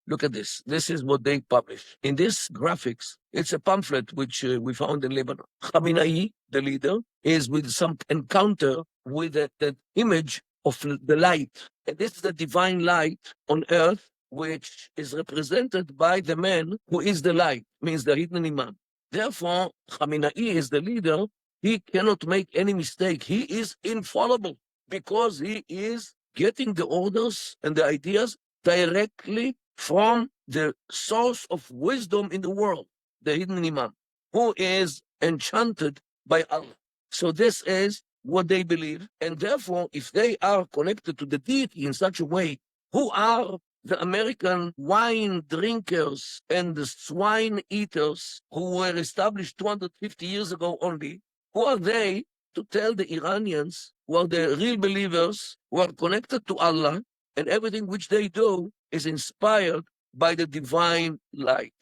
Look at this. This is what they publish. In this graphics, it's a pamphlet which we found in Lebanon. Khamenei, the leader, is with some encounter with the image of the light. And this is the divine light on earth, which is represented by the man who is the light, means the hidden imam. Therefore, Khamenei is the leader. He cannot make any mistake. He is infallible because he is getting the orders and the ideas directly from the source of wisdom in the world, the hidden imam, who is enchanted by Allah. So this is what they believe. And therefore, if they are connected to the deity in such a way, who are the American wine drinkers and the swine eaters who were established 250 years ago only, who are they to tell the Iranians, who are the real believers, who are connected to Allah, and everything which they do is inspired by the divine light?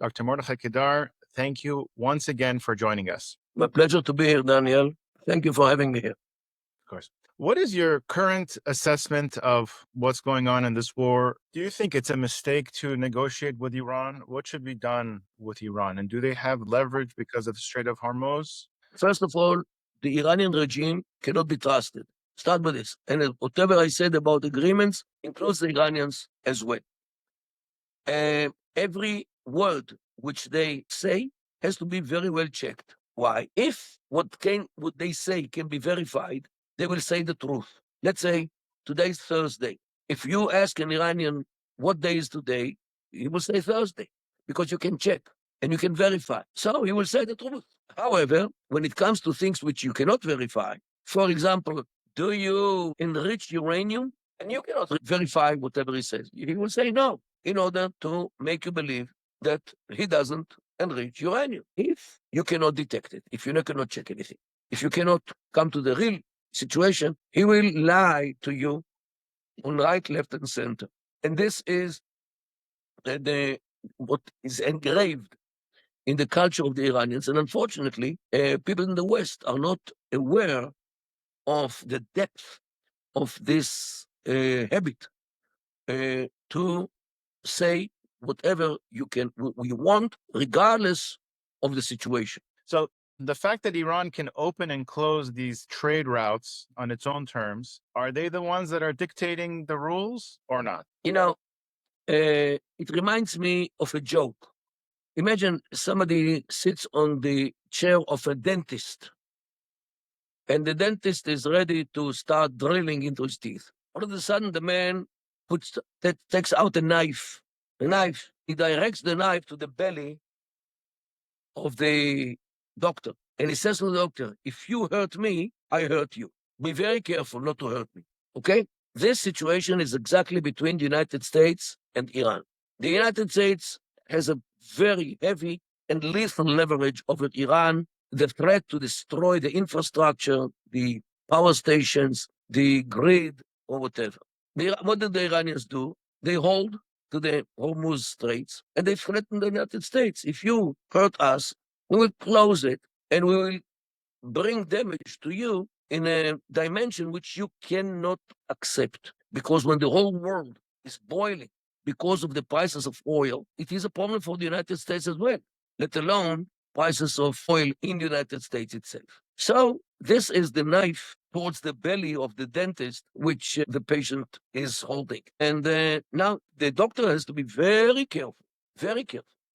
Dr. Mordechai Kedar, thank you once again for joining us. My pleasure to be here, Daniel. Thank you for having me here. Of course. What is your current assessment of what's going on in this war? Do you think it's a mistake to negotiate with Iran? What should be done with Iran? And do they have leverage because of the Strait of Hormuz? First of all, the Iranian regime cannot be trusted. Start with this. And whatever I said about agreements includes the Iranians as well. Every word which they say has to be very well checked. Why? If what they say can be verified, they will say the truth. Let's say today's Thursday. If you ask an Iranian what day is today, he will say Thursday because you can check and you can verify. So he will say the truth. However, when it comes to things which you cannot verify, for example, do you enrich uranium? And you cannot verify whatever he says. He will say no, in order to make you believe that he doesn't enrich uranium. If you cannot detect it, if you cannot check anything, if you cannot come to the real situation, he will lie to you on right, left, and center. And this is what is engraved in the culture of the Iranians. And unfortunately, people in the West are not aware of the depth of this habit to say whatever you want, regardless of the situation. So the fact that Iran can open and close these trade routes on its own terms, are they the ones that are dictating the rules or not? It reminds me of a joke. Imagine somebody sits on the chair of a dentist, and the dentist is ready to start drilling into his teeth. All of a sudden, the man takes out a knife. He directs the knife to the belly of the doctor. And he says to the doctor, if you hurt me, I hurt you. Be very careful not to hurt me. Okay? This situation is exactly between the United States and Iran. The United States has a very heavy and lethal leverage over Iran, the threat to destroy the infrastructure, the power stations, the grid, or whatever. What did the Iranians do? They hold to the Hormuz Straits, and they threaten the United States. If you hurt us, we will close it, and we will bring damage to you in a dimension which you cannot accept. Because when the whole world is boiling because of the prices of oil, it is a problem for the United States as well, let alone prices of oil in the United States itself. So this is the knife towards the belly of the dentist, which the patient is holding. And now the doctor has to be very careful,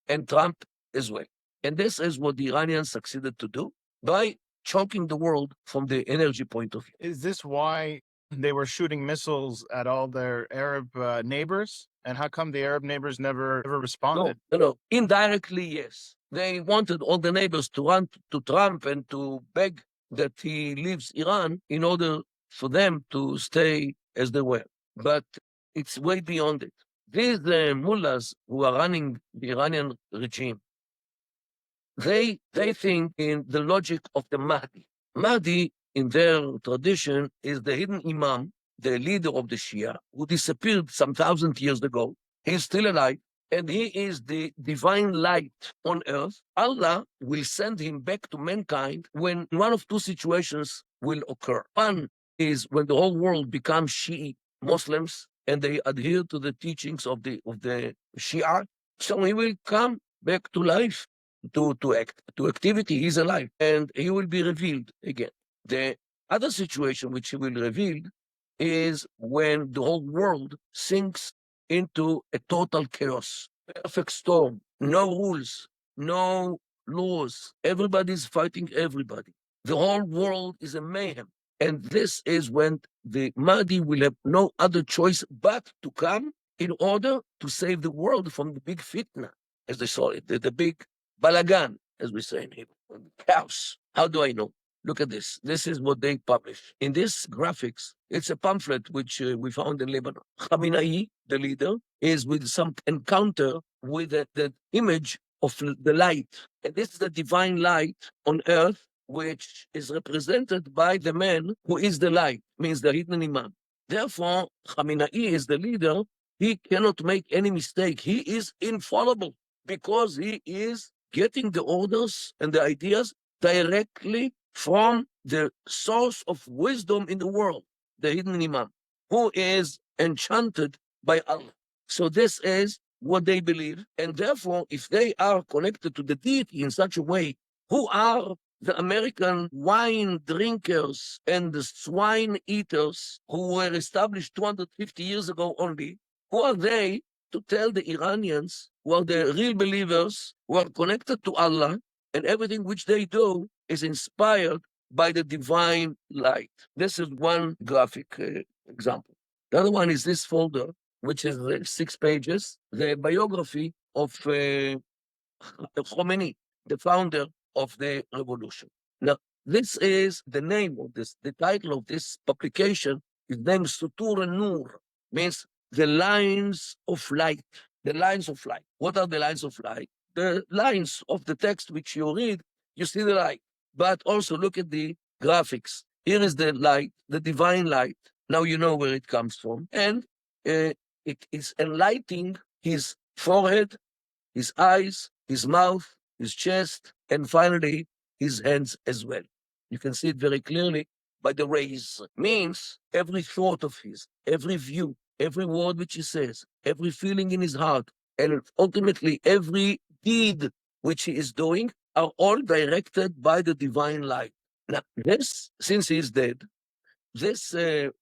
and Trump as well. And this is what the Iranians succeeded to do by choking the world from the energy point of view. Is this why they were shooting missiles at all their Arab neighbors? And how come the Arab neighbors never responded? No. Indirectly, yes. They wanted all the neighbors to run to Trump and to beg that he leaves Iran in order for them to stay as they were. But it's way beyond it. These mullahs who are running the Iranian regime, they think in the logic of the Mahdi. Mahdi, in their tradition, is the hidden imam, the leader of the Shia, who disappeared some 1,000 years ago. He's still alive, and he is the divine light on earth. Allah will send him back to mankind when one of two situations will occur. One is when the whole world becomes Shiite Muslims, and they adhere to the teachings of the Shia, so he will come back to life, to activity. He's alive, and he will be revealed again. The other situation which he will reveal is when the whole world sinks into a total chaos, perfect storm, no rules, no laws. Everybody's fighting everybody. The whole world is a mayhem. And this is when the Mahdi will have no other choice but to come in order to save the world from the big fitna, as they saw it, the big balagan, as we say in Hebrew, chaos. How do I know? Look at this. This is what they publish. In this graphics, it's a pamphlet which we found in Lebanon. Khamenei, the leader, is with some encounter with the image of the light. And this is the divine light on earth, which is represented by the man who is the light, means the hidden imam. Therefore, Khamenei is the leader. He cannot make any mistake. He is infallible because he is getting the orders and the ideas directly from the source of wisdom in the world, the hidden imam, who is enchanted by Allah. So this is what they believe. And therefore, if they are connected to the deity in such a way, who are the American wine drinkers and the swine eaters who were established 250 years ago only, who are they to tell the Iranians, who are the real believers, who are connected to Allah, and everything which they do is inspired by the divine light? This is one graphic example. The other one is this folder, which is 6 pages, the biography of Khomeini, the founder of the revolution. Now, this is the name of this, the title of this publication is named Sutur Nur, means the lines of light. The lines of light. What are the lines of light? The lines of the text which you read, you see the light. But also look at the graphics. Here is the light, the divine light. Now you know where it comes from. And it is enlightening his forehead, his eyes, his mouth, his chest, and finally his hands as well. You can see it very clearly by the rays. Means every thought of his, every view, every word which he says, every feeling in his heart, and ultimately every deed which he is doing are all directed by the divine light. Now, this, since he is dead, this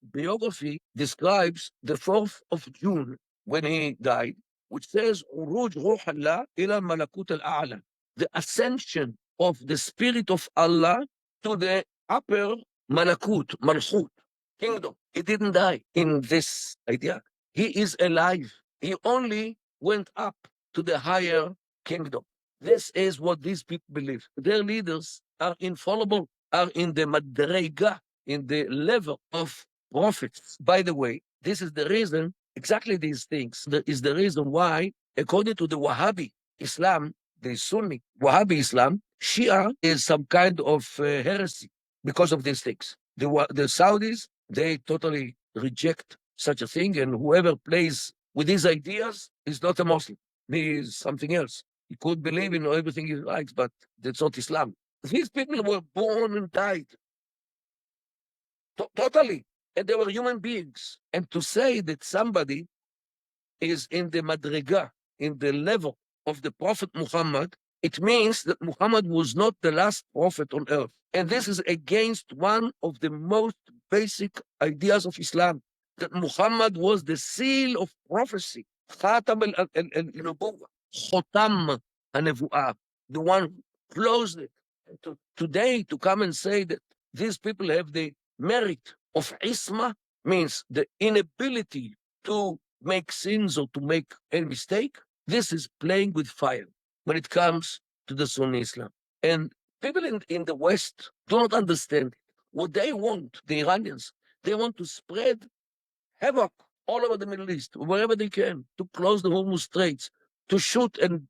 biography describes the 4th of June when he died, which says, "Uruj ruh Allah ila malakut al-a'la," the ascension of the spirit of Allah to the upper malakut, malchut, kingdom. He didn't die in this idea. He is alive. He only went up to the higher kingdom. This is what these people believe. Their leaders are infallible, are in the madrega, in the level of prophets. By the way, this is the reason, exactly these things, that is the reason why, according to the Wahhabi Islam, the Sunni Wahhabi Islam, Shia is some kind of heresy because of these things. The Saudis, they totally reject such a thing, and whoever plays with these ideas is not a Muslim. He is something else. He could believe in everything he likes, but that's not Islam. These people were born and died totally. And they were human beings. And to say that somebody is in the madriga, in the level of the Prophet Muhammad, it means that Muhammad was not the last prophet on earth. And this is against one of the most basic ideas of Islam, that Muhammad was the seal of prophecy, Khatam al-Nubuwwah, Khotam al-Nubuwwah, the one who closed it. Today, to come and say that these people have the merit of isma, means the inability to make sins or to make a mistake, this is playing with fire when it comes to the Sunni Islam. And people in the West don't understand what they want, the Iranians. They want to spread havoc all over the Middle East, wherever they can, to close the Hormuz Straits, to shoot and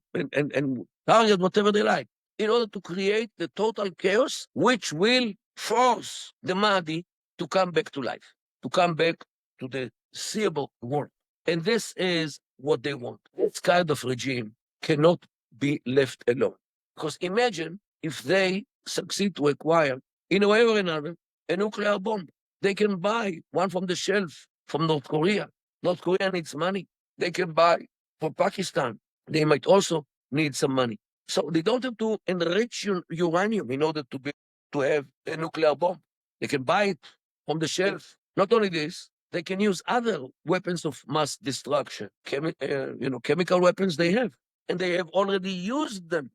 target whatever they like, in order to create the total chaos, which will force the Mahdi to come back to life, to come back to the seeable world. And this is what they want. This kind of regime cannot be left alone. Because imagine if they succeed to acquire, in a way or another, a nuclear bomb. They can buy one from the shelf from North Korea. North Korea needs money. They can buy for Pakistan. They might also need some money. So they don't have to enrich uranium in order to have a nuclear bomb. They can buy it from the shelf. Not only this, they can use other weapons of mass destruction, chemical weapons they have, and they have already used them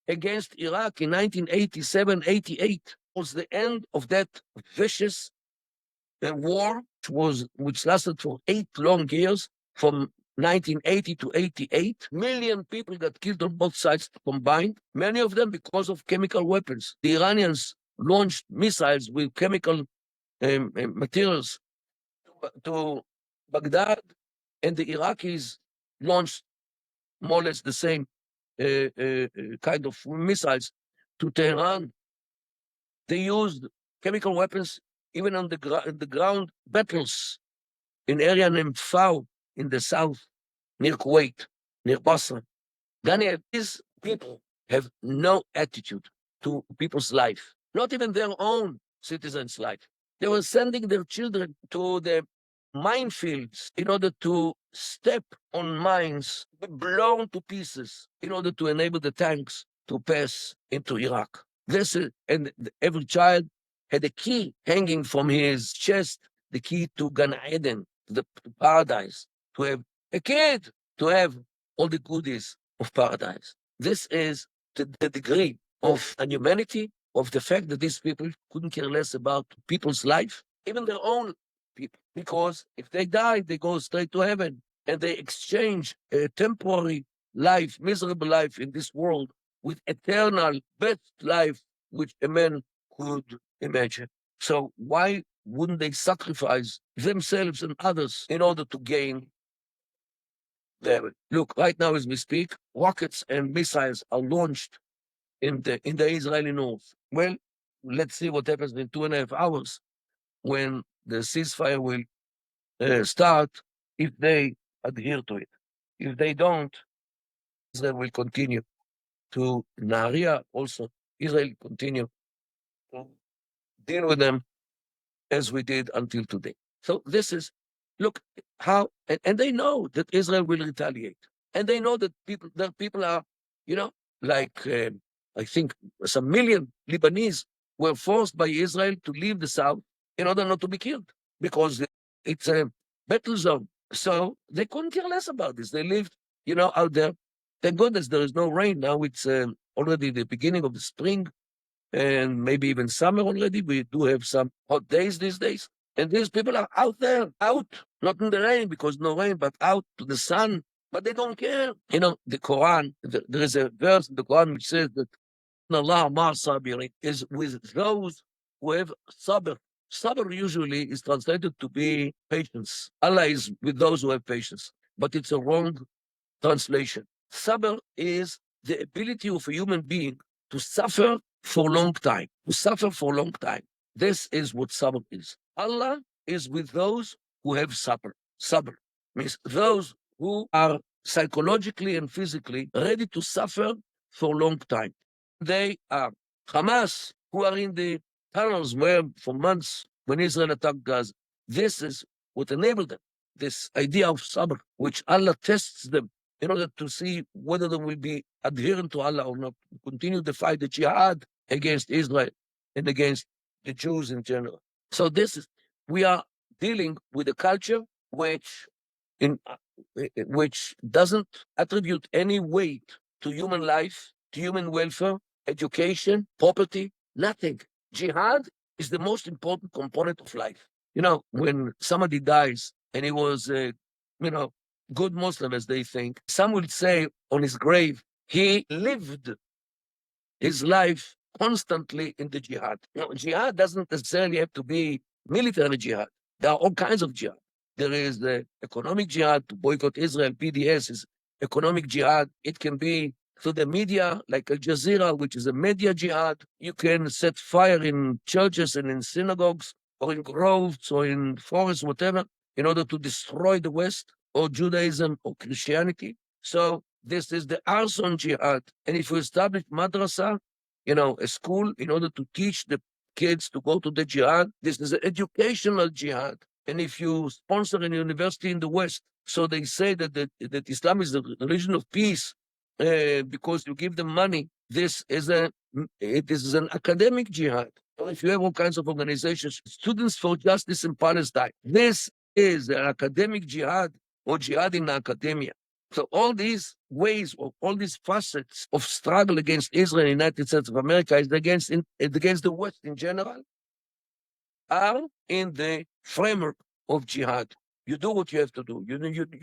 against Iraq in 1987, 88. Was the end of that vicious war, which lasted for 8 long years, from 1980 to 88. Million people got killed on both sides combined, many of them because of chemical weapons. The Iranians launched missiles with chemical materials to Baghdad, and the Iraqis launched more or less the same kind of missiles to Tehran. They used chemical weapons even on the ground battles in area named Fao in the south, near Kuwait, near Basra. Daniel, these people have no attitude to people's life, not even their own citizens' life. They were sending their children to the minefields in order to step on mines, be blown to pieces in order to enable the tanks to pass into Iraq. And every child had a key hanging from his chest, the key to Gan Eden, the paradise, to have a kid, to have all the goodies of paradise. This is the degree of inhumanity, of the fact that these people couldn't care less about people's life, even their own people, because if they die, they go straight to heaven, and they exchange a temporary life, miserable life in this world, with eternal best life which a man could imagine. So why wouldn't they sacrifice themselves and others in order to gain there? Look, right now as we speak, rockets and missiles are launched in the Israeli north. Well, let's see what happens in 2.5 hours when the ceasefire will start, if they adhere to it. If they don't, Israel will continue to Nahariya also. Israel continue to deal with them as we did until today. So this is, look how, and they know that Israel will retaliate, and they know that people are, you know, like I think some million Lebanese were forced by Israel to leave the south in order not to be killed because it's a battle zone. So they couldn't care less about this. They lived, out there. Thank goodness there is no rain now. It's already the beginning of the spring and maybe even summer already. We do have some hot days these days. And these people are out there, out, not in the rain because no rain, but out to the sun. But they don't care. The Quran, there is a verse in the Quran which says that Allah ma sabirin is with those who have sabr. Sabr usually is translated to be patience. Allah is with those who have patience. But it's a wrong translation. Sabr is the ability of a human being to suffer for a long time, to suffer for a long time. This is what sabr is. Allah is with those who have sabr. Sabr means those who are psychologically and physically ready to suffer for a long time. They are Hamas, who are in the tunnels where for months when Israel attacked Gaza. This is what enabled them, this idea of sabr, which Allah tests them in order to see whether they will be adherent to Allah or not, continue to fight the jihad against Israel and against the Jews in general. So we are dealing with a culture in, which doesn't attribute any weight to human life, to human welfare, education, property, nothing. Jihad is the most important component of life. When somebody dies and he was good Muslim, as they think. Some will say on his grave, he lived his life constantly in the jihad. Jihad doesn't necessarily have to be military jihad. There are all kinds of jihad. There is the economic jihad to boycott Israel. PDS is economic jihad. It can be through the media, like Al Jazeera, which is a media jihad. You can set fire in churches and in synagogues or in groves or in forests, whatever, in order to destroy the West or Judaism or Christianity. So this is the arson jihad. And if we establish madrasa, a school, in order to teach the kids to go to the jihad, this is an educational jihad. And if you sponsor a university in the West, so they say that Islam is the religion of peace because you give them money, this is an academic jihad. Or if you have all kinds of organizations, Students for Justice in Palestine, this is an academic jihad or jihad in academia. So all these ways, or all these facets of struggle against Israel and the United States of America is against the West in general, are in the framework of jihad. You do what you have to do. You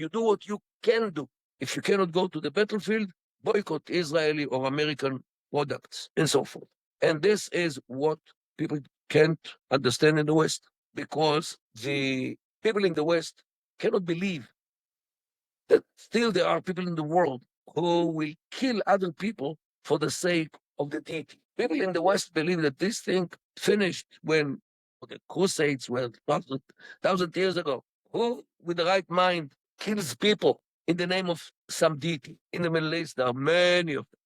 do what you can do. If you cannot go to the battlefield, boycott Israeli or American products and so forth. And this is what people can't understand in the West, because the people in the West cannot believe that still there are people in the world who will kill other people for the sake of the deity. People in the West believe that this thing finished when the Crusades were thousand years ago. Who, with the right mind, kills people in the name of some deity? In the Middle East, there are many of them,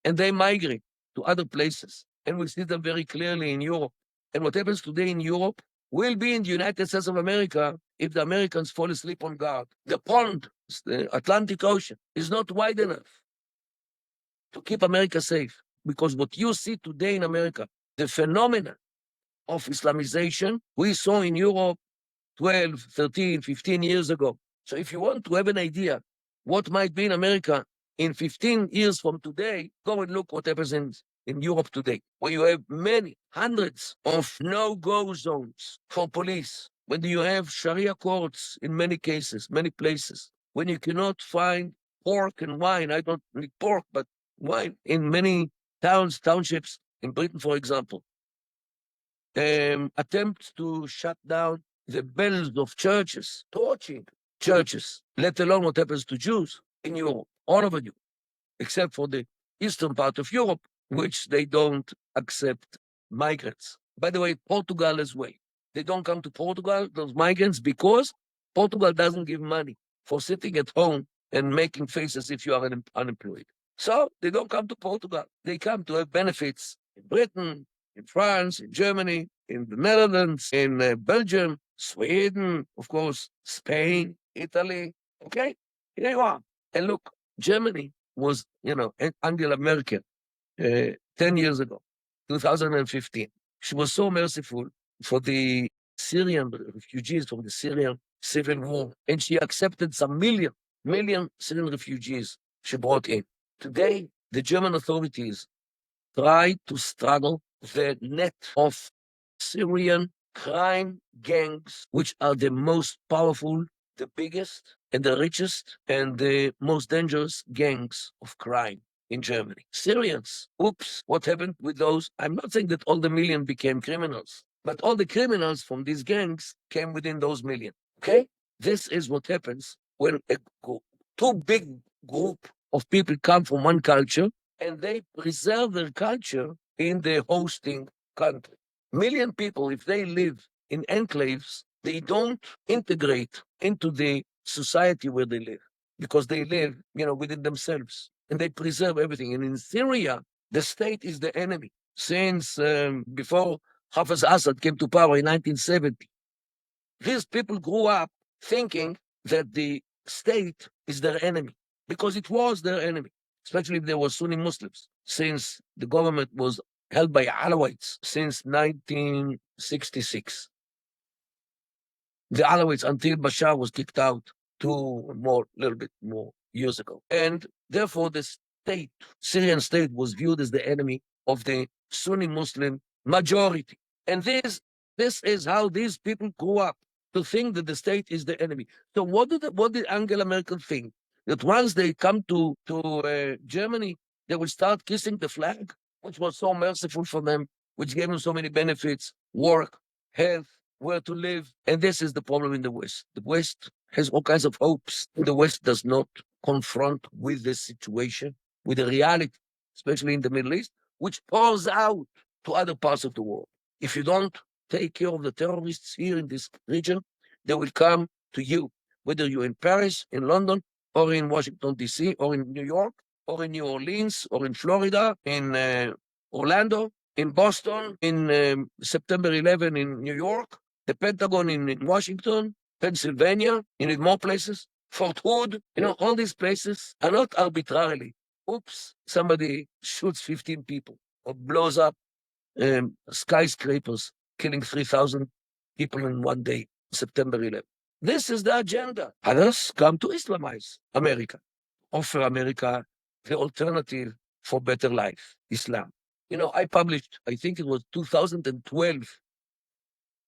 and they migrate to other places. And we see them very clearly in Europe. And what happens today in Europe will be in the United States of America if the Americans fall asleep on guard. The pond, the Atlantic Ocean, is not wide enough to keep America safe. Because what you see today in America, the phenomenon of Islamization, we saw in Europe 12, 13, 15 years ago. So if you want to have an idea what might be in America in 15 years from today, go and look what happens in Europe today, where you have many hundreds of no-go zones for police, when you have Sharia courts in many cases, many places, when you cannot find pork and wine. I don't need pork, but wine in many towns, townships in Britain, for example. Attempts to shut down the bells of churches, torching churches, let alone what happens to Jews in Europe, all over Europe, except for the eastern part of Europe, which they don't accept migrants. By the way, Portugal as well. They don't come to Portugal, those migrants, because Portugal doesn't give money for sitting at home and making faces if you are unemployed. So they don't come to Portugal. They come to have benefits in Britain, in France, in Germany, in the Netherlands, in Belgium, Sweden, of course, Spain, Italy. Okay, here you are. And look, Germany was, Angela Merkel 10 years ago, 2015. She was so merciful for the Syrian refugees from the Syrian civil war, and she accepted some million Syrian refugees she brought in. Today, the German authorities try to struggle the net of Syrian crime gangs, which are the most powerful, the biggest, and the richest, and the most dangerous gangs of crime in Germany. Syrians. Oops, what happened with those? I'm not saying that all the million became criminals, but all the criminals from these gangs came within those million. Okay? This is what happens when two big group of people come from one culture and they preserve their culture in the hosting country. Million people, if they live in enclaves, they don't integrate into the society where they live, because they live, within themselves, and they preserve everything. And in Syria, the state is the enemy. Since before Hafiz Assad came to power in 1970, these people grew up thinking that the state is their enemy, because it was their enemy, especially if they were Sunni Muslims, since the government was held by Alawites since 1966. The Alawites until Bashar was kicked out little bit more years ago. And therefore the Syrian state was viewed as the enemy of the Sunni Muslim majority. And this is how these people grew up, to think that the state is the enemy. So what did Angela Merkel think? That once they come to Germany, they will start kissing the flag, which was so merciful for them, which gave them so many benefits, work, health, where to live. And this is the problem in the West. The West has all kinds of hopes. The West does not confront with this situation, with the reality, especially in the Middle East, which pours out to other parts of the world. If you don't take care of the terrorists here in this region, they will come to you, whether you're in Paris, in London, or in Washington, D.C., or in New York, or in New Orleans, or in Florida, in Orlando, in Boston, in September 11 in New York, the Pentagon in Washington, Pennsylvania, you need more places, Fort Hood, all these places are not arbitrarily. Oops, somebody shoots 15 people or blows up skyscrapers, killing 3,000 people in one day, September 11th. This is the agenda. Others come to Islamize America, offer America the alternative for better life, Islam. I published, I think it was 2012,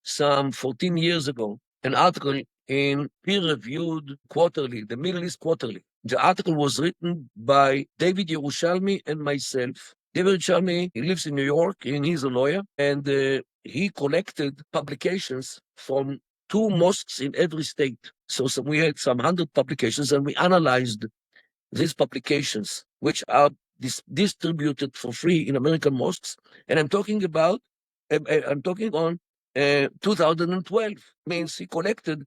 some 14 years ago, an article in peer-reviewed quarterly, the Middle East Quarterly. The article was written by David Yerushalmi and myself. David Yerushalmi, he lives in New York, and he's a lawyer, and he collected publications from 2 mosques in every state. So we had some 100 publications, and we analyzed these publications, which are distributed for free in American mosques. And I'm talking about, I'm talking on 2012, means he collected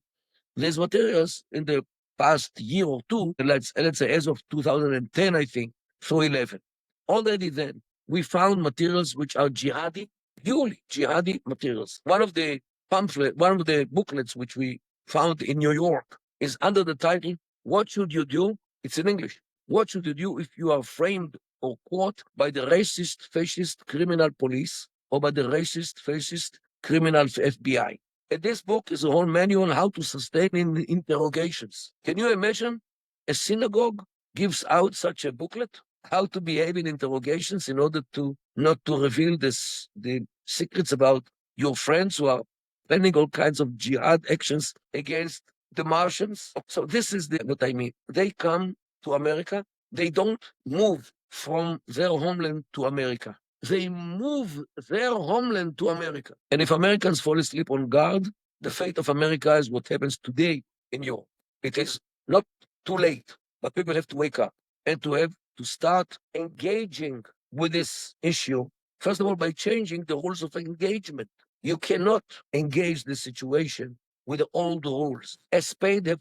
these materials in the past year or two, let's say as of 2010, I think, through 11. Already then, we found materials which are jihadi, purely jihadi materials. One of the booklets which we found in New York is under the title, What Should You Do? It's in English. What should you do if you are framed or caught by the racist, fascist, criminal police or by the racist, fascist, criminal FBI? And this book is a whole manual on how to sustain interrogations. Can you imagine a synagogue gives out such a booklet? How to behave in interrogations in order to not to reveal the secrets about your friends who are planning all kinds of jihad actions against the Martians. So this is what I mean. They come to America. They don't move from their homeland to America. They move their homeland to America. And if Americans fall asleep on guard, the fate of America is what happens today in Europe. It is not too late, but people have to wake up and to start engaging with this issue, first of all, by changing the rules of engagement. You cannot engage the situation with the old rules. A spade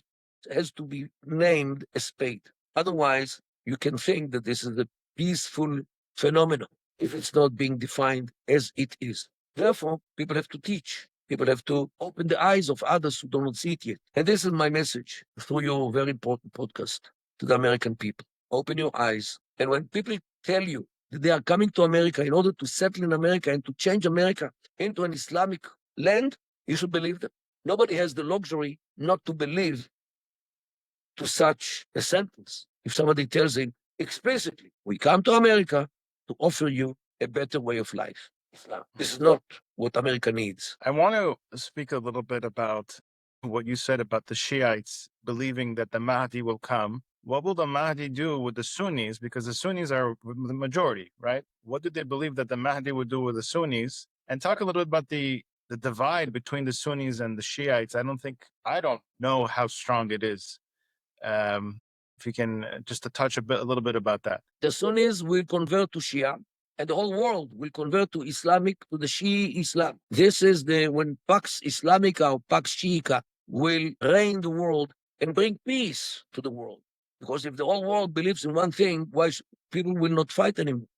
has to be named a spade. Otherwise, you can think that this is a peaceful phenomenon if it's not being defined as it is. Therefore, people have to teach. People have to open the eyes of others who do not see it yet. And this is my message through your very important podcast to the American people. Open your eyes. And when people tell you that they are coming to America in order to settle in America and to change America into an Islamic land, you should believe them. Nobody has the luxury not to believe to such a sentence. If somebody tells him explicitly, we come to America to offer you a better way of life. Islam. This is not what America needs. I want to speak a little bit about what you said about the Shiites believing that the Mahdi will come. What will the Mahdi do with the Sunnis? Because the Sunnis are the majority, right? What do they believe that the Mahdi would do with the Sunnis? And talk a little bit about the divide between the Sunnis and the Shiites. I don't know how strong it is. If you can just to touch a little bit about that. The Sunnis will convert to Shia, and the whole world will convert to the Shia Islam. This is when Pax Islamica or Pax Shiica will reign the world and bring peace to the world. Because if the whole world believes in one thing, why people will not fight anymore?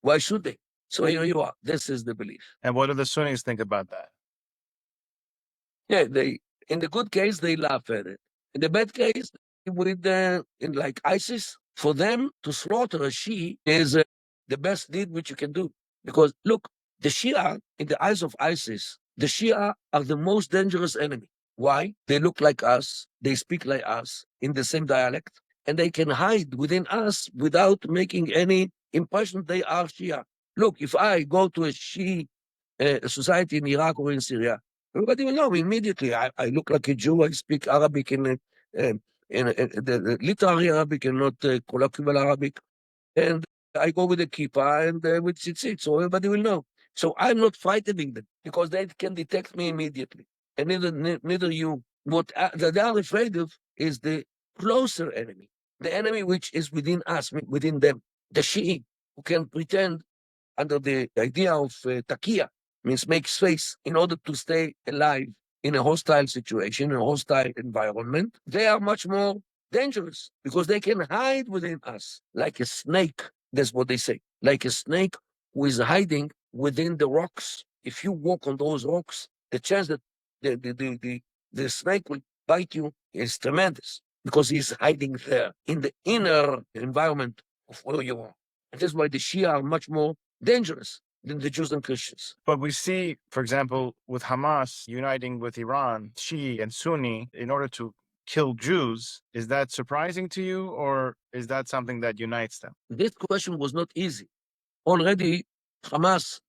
Why should they? So here you are. This is the belief. And what do the Sunnis think about that? Yeah, in the good case, they laugh at it. In the bad case, in like ISIS, for them to slaughter a Shia is the best deed which you can do. Because look, the Shia, in the eyes of ISIS, the Shia are the most dangerous enemy. Why? They look like us, they speak like us in the same dialect, and they can hide within us without making any impression they are Shia. Look, if I go to a Shia society in Iraq or in Syria, everybody will know immediately. I look like a Jew. I speak Arabic in the literary Arabic and not colloquial Arabic. And I go with a kippah and with tzitzit, so everybody will know. So I'm not frightening them because they can detect me immediately. And neither you. What they are afraid of is the closer enemy, the enemy which is within us, within them, the Shia, who can pretend under the idea of takia, means make space in order to stay alive in a hostile situation, in a hostile environment. They are much more dangerous because they can hide within us like a snake. That's what they say. Like a snake who is hiding within the rocks. If you walk on those rocks, the chance that The snake will bite you is tremendous because he's hiding there in the inner environment of where you are. And that's why the Shia are much more dangerous than the Jews and Christians. But we see, for example, with Hamas uniting with Iran, Shia and Sunni, in order to kill Jews. Is that surprising to you, or is that something that unites them? This question was not easy. Already,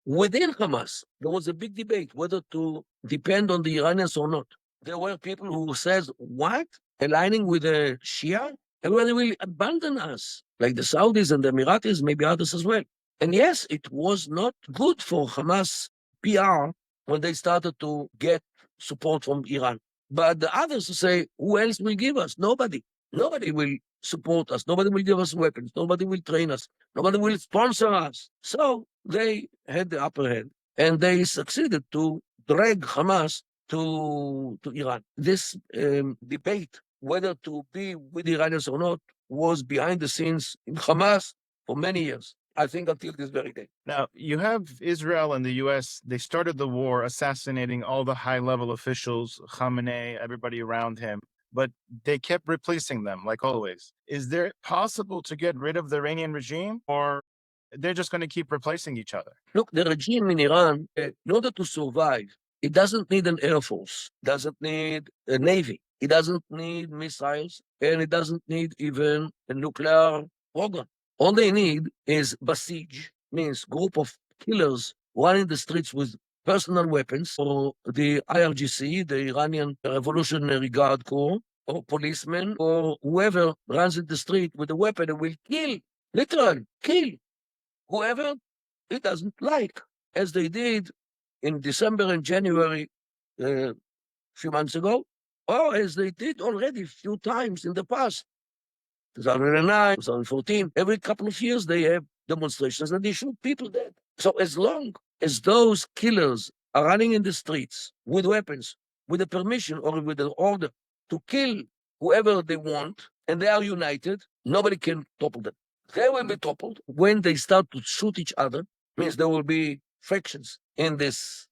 within Hamas, there was a big debate whether to depend on the Iranians or not. There were people who says, what? Aligning with the Shia? Everybody will abandon us, like the Saudis and the Emiratis, maybe others as well. And yes, it was not good for Hamas PR when they started to get support from Iran. But the others say, who else will give us? Nobody. Nobody will support us. Nobody will give us weapons. Nobody will train us. Nobody will sponsor us. So they had the upper hand, and they succeeded to drag Hamas to Iran. This debate, whether to be with the Iranians or not, was behind the scenes in Hamas for many years. I think until this very day. Now, you have Israel and the U.S., they started the war assassinating all the high-level officials, Khamenei, everybody around him, but they kept replacing them, like always. Is there possible to get rid of the Iranian regime, or they're just going to keep replacing each other? Look, the regime in Iran, in order to survive, it doesn't need an air force, doesn't need a navy, it doesn't need missiles, and it doesn't need even a nuclear program. All they need is besiege, means group of killers running the streets with personal weapons, or the IRGC, the Iranian Revolutionary Guard Corps, or policemen, or whoever runs in the street with a weapon and will kill, literally kill whoever it doesn't like, as they did in December and January a few months ago, or as they did already a few times in the past. 2009, 2014, every couple of years they have demonstrations and they shoot people dead. So as long as those killers are running in the streets with weapons, with the permission or with the order to kill whoever they want, and they are united, nobody can topple them. They will be toppled when they start to shoot each other, means there will be fractions in these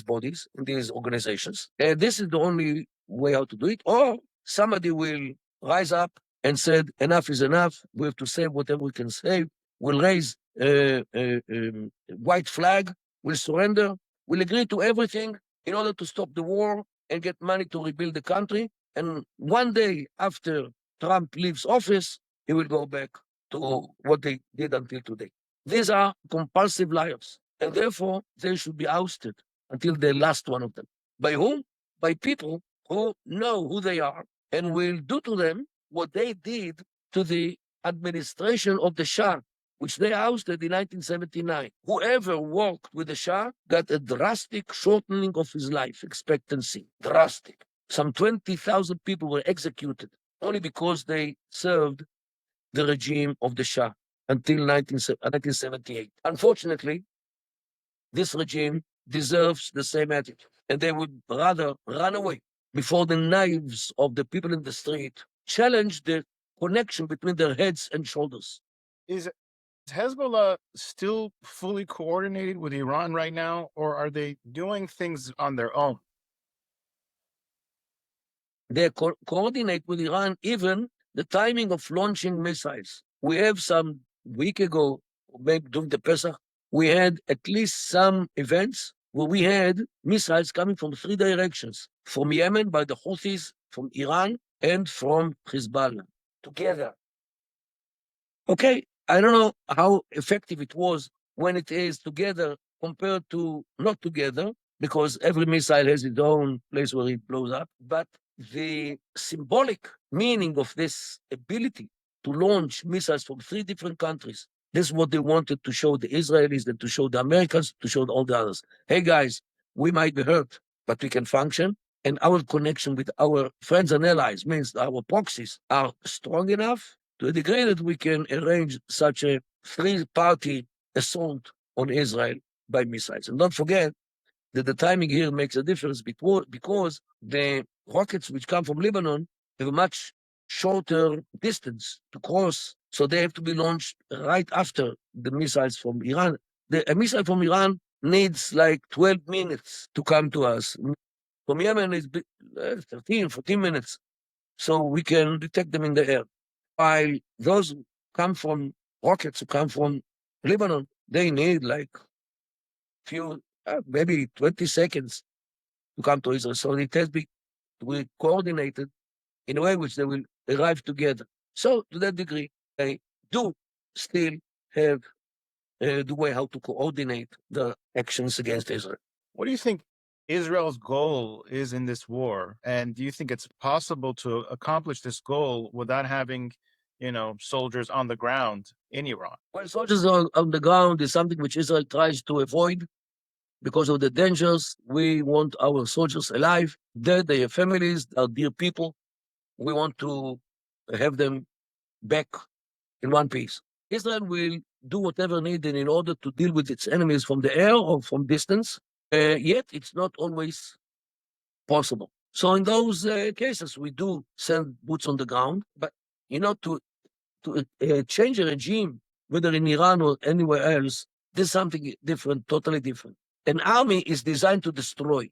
bodies, in these organizations. And this is the only way how to do it. Or somebody will rise up and said, enough is enough. We have to save whatever we can save. We'll raise a white flag. We'll surrender. We'll agree to everything in order to stop the war and get money to rebuild the country. And one day after Trump leaves office, he will go back to what they did until today. These are compulsive liars, and therefore they should be ousted until the last one of them. By whom? By people who know who they are and will do to them what they did to the administration of the Shah, which they ousted in 1979. Whoever worked with the Shah got a drastic shortening of his life expectancy. Drastic. Some 20,000 people were executed only because they served the regime of the Shah until 1978. Unfortunately, this regime deserves the same attitude, and they would rather run away before the knives of the people in the street challenge the connection between their heads and shoulders. Is Hezbollah still fully coordinated with Iran right now, or are they doing things on their own? They coordinate with Iran even the timing of launching missiles. We have some week ago, maybe during the Pesach, we had at least some events where we had missiles coming from three directions, from Yemen by the Houthis, from Iran, and from Hezbollah, together. Okay, I don't know how effective it was when it is together compared to not together, because every missile has its own place where it blows up. But the symbolic meaning of this ability to launch missiles from three different countries, this is what they wanted to show the Israelis, and to show the Americans, to show all the others. Hey guys, we might be hurt, but we can function. And our connection with our friends and allies means our proxies are strong enough to a degree that we can arrange such a three-party assault on Israel by missiles. And don't forget that the timing here makes a difference because the rockets which come from Lebanon have a much shorter distance to cross, so they have to be launched right after the missiles from Iran. A missile from Iran needs like 12 minutes to come to us. From Yemen is 13, 14 minutes. So we can detect them in the air. While those come from rockets who come from Lebanon, they need like few, maybe 20 seconds to come to Israel. So it has to be coordinated in a way which they will arrive together. So to that degree, they do still have the way how to coordinate the actions against Israel. What do you think Israel's goal is in this war? And do you think it's possible to accomplish this goal without having, soldiers on the ground in Iran? Well, soldiers on the ground is something which Israel tries to avoid because of the dangers. We want our soldiers alive, dead, they have families, they are dear people. We want to have them back in one piece. Israel will do whatever needed in order to deal with its enemies from the air or from distance, yet it's not always possible. So in those cases, we do send boots on the ground, but to change a regime, whether in Iran or anywhere else, there's something different, totally different. An army is designed to destroy.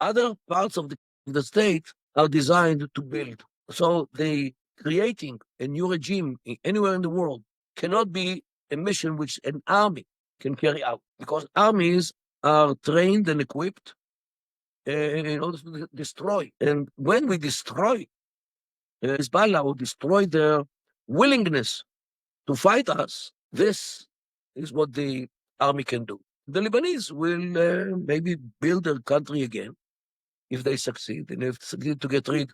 Other parts of the state are designed to build. So the creating a new regime anywhere in the world cannot be a mission which an army can carry out because armies are trained and equipped in order to destroy. And when we destroy Hezbollah or destroy their willingness to fight us, this is what the army can do. The Lebanese will maybe build their country again if they succeed, and if they succeed to get rid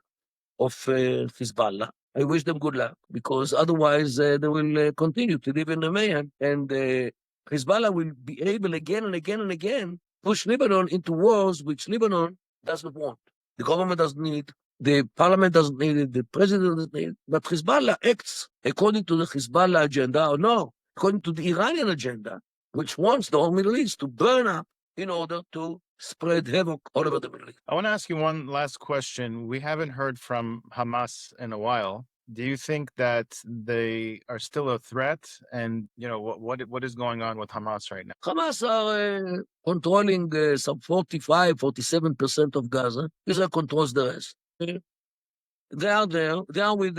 of Hezbollah. I wish them good luck because otherwise they will continue to live in the mayhem, and Hezbollah will be able again and again and again push Lebanon into wars which Lebanon doesn't want. The government doesn't need, the parliament doesn't need it, the president doesn't need it, but Hezbollah acts according to the Hezbollah agenda, or no, according to the Iranian agenda, which wants the whole Middle East to burn up in order to spread havoc all over the Middle East. I want to ask you one last question. We haven't heard from Hamas in a while. Do you think that they are still a threat? And what is going on with Hamas right now? Hamas are controlling some 45, 47% of Gaza. Israel controls the rest. They are there. They are with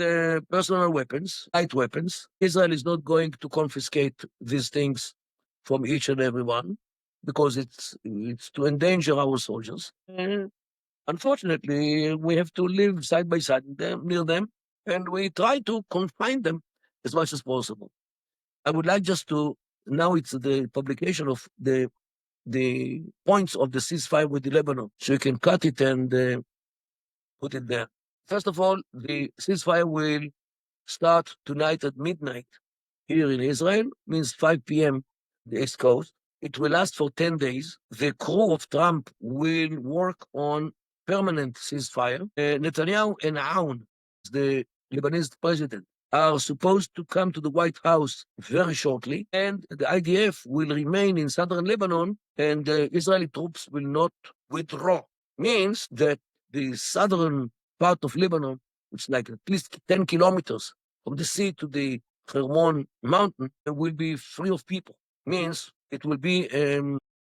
personal weapons, light weapons. Israel is not going to confiscate these things from each and every one because it's to endanger our soldiers. Unfortunately, we have to live side by side near them, and we try to confine them as much as possible. I would like just to, now it's the publication of the points of the ceasefire with Lebanon, so you can cut it and put it there. First of all, the ceasefire will start tonight at midnight here in Israel, means 5 p.m. the East Coast. It will last for 10 days. The crew of Trump will work on permanent ceasefire. Netanyahu and Aoun, the Lebanese president, are supposed to come to the White House very shortly, and the IDF will remain in southern Lebanon, and Israeli troops will not withdraw. Means that the southern part of Lebanon, which is like at least 10 kilometers from the sea to the Hermon mountain, will be free of people. Means it will be a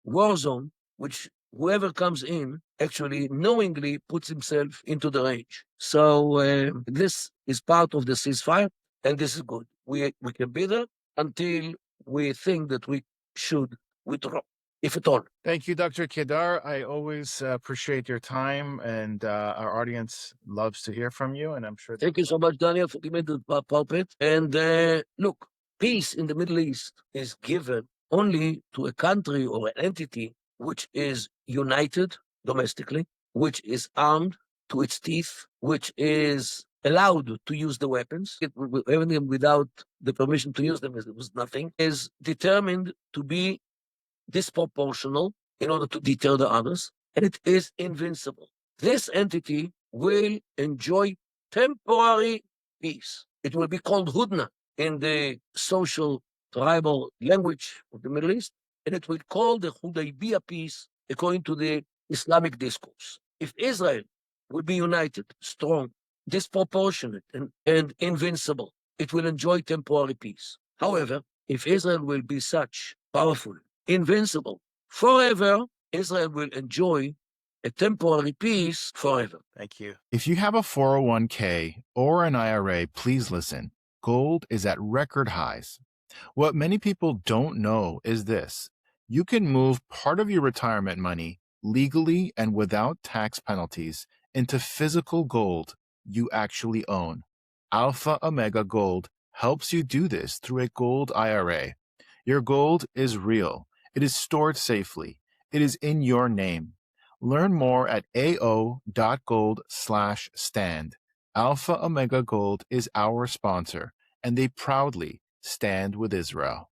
war zone, which whoever comes in actually knowingly puts himself into the range. So this is part of the ceasefire, and this is good. We can be there until we think that we should withdraw, if at all. Thank you, Dr. Kedar. I always appreciate your time, and our audience loves to hear from you. And I'm sure. Thank you so much, Daniel, for giving me the pulpit. And look, peace in the Middle East is given only to a country or an entity which is united domestically, which is armed to its teeth, which is allowed to use the weapons, even without the permission to use them, it was nothing, is determined to be disproportional in order to deter the others, and it is invincible. This entity will enjoy temporary peace. It will be called Hudna in the social tribal language of the Middle East, and it will call the Hudaybiyah peace according to the Islamic discourse. If Israel will be united, strong, disproportionate, and invincible, it will enjoy temporary peace. However, if Israel will be such powerful, invincible, forever, Israel will enjoy a temporary peace forever. Thank you. If you have a 401k or an IRA, please listen. Gold is at record highs. What many people don't know is this: you can move part of your retirement money legally and without tax penalties into physical gold you actually own. Alpha Omega Gold helps you do this through a gold IRA. Your gold is real. It is stored safely. It is in your name. Learn more at ao.gold/stand. Alpha Omega Gold is our sponsor, and they proudly stand with Israel.